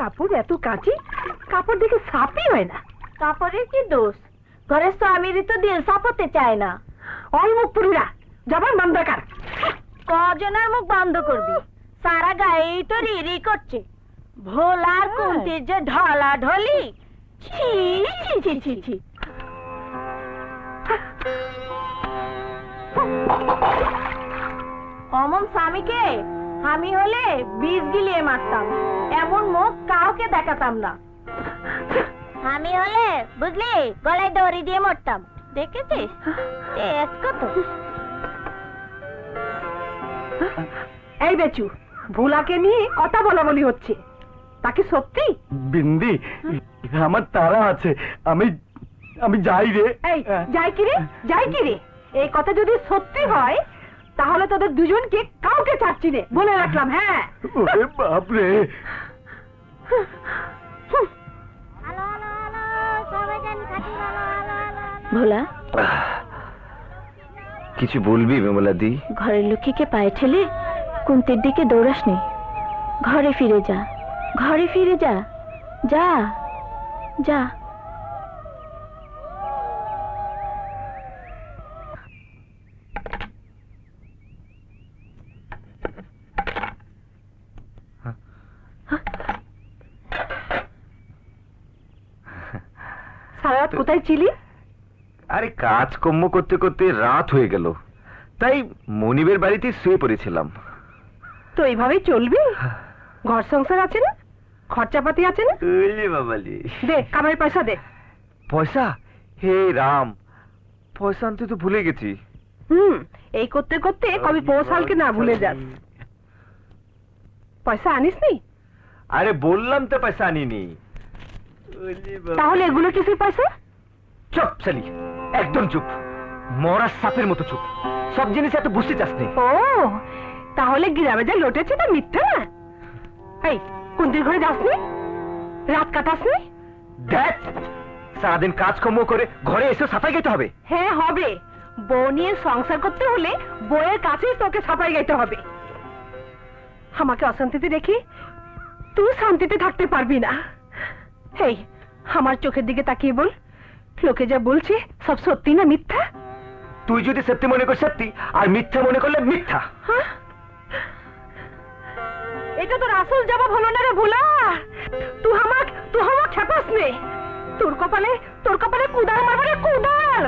কাপড় এত কাচি, কাপড় দেখে সাফই হয় না। কাপড়ের কি দোষ? ঘরের স্বামীরই তো দিল সাপতে চায় না। ওই মুখ পুরুরা জবান বন্ধ কর। কজনের মুখ বন্ধ করবি? সারা গায়েই তো রিরি করছে। ভোলার কুন্তির যে ঢলা ঢলি, ছি ছি ছি ছি ছি। অমন স্বামীকে আমি হলে বীজ গিলিয়ে মারতাম, এমন মুখ কাউকে দেখাতাম না। আমি হলে বুঝলি গলায় দড়ি দিয়ে মরতাম। দেখেছিস কত? এই বেচু, ভোলাকে নিয়ে কথা বলা বলি হচ্ছে, তাকে সত্যি? বিন্দি, আমার তারা আছে, আমি আমি যাই রে। এই যাই কি রে, যাই কি রে? এই কথা যদি সত্যি হয় তাহলে তোদের দুজনকে কাউকে ছাড়ছি রে, বলে রাখলাম। হ্যাঁ, ওরে বাপ রে। ভোলা, কিছু বলবি বিমলাদি? ঘরের লক্ষ্মীকে পায়ে ঠেলে কুন্তির দিকে দৌড়াস নি। ঘরে ফিরে যা, ঘরে ফিরে যা, যা যা। সারা রাত কোথায় ছিলি? আরে কাজকর্ম করতে করতে রাত হয়ে গেল, তাই মনিবের বাড়িতে শুয়ে পড়েছিলাম। তো এইভাবেই চলবি? ঘর সংসার আছে না, খরচাপাতি আছে না? বাবালি, দে কামাই পয়সা দে। পয়সা? হে রাম, পয়সা আনতে তো ভুলে গেছি। এই করতে করতে কবি পৌঁছালকে না ভুলে যাস। পয়সা আনিস নি? আরে বললাম তো পয়সা আনিনি। তাহলে এগুলো কিসের পয়সা? চুপ সালি, একদম চুপ, মরার সাপের মতো চুপ। সব জিনিস এত বুঝতে চাস নি। ও তাহলে গ্রামে যা লটেছে তা মিথ্যা? এই কুন্তির ঘরে যাসনি, রাত কাটাসনি? দেখ, সারাদিন কাজকর্ম করে ঘরে এসে সাফাই গাইতে হবে। হ্যাঁ হবে, বউ নিয়ে সংসার করতে হলে বউয়ের কাছেই তোকে সাফাই গাইতে হবে। আমাকে অশান্তিতে দেখি তুই শান্তিতে থাকতে পারবি না। এই আমার চোখের দিকে তাকিয়ে বল, লোকে যা বলছে সব সত্যি না মিথ্যা? তুই যদি সত্যি মনে কর সত্যি, আর মিথ্যা মনে করলে মিথ্যা। এটা তোর আসল জবাব হলো না রে ভোলা। তুই আমাকে খেপাস নে। তোর কপালে কুদাল মারবে রে, কুদাল।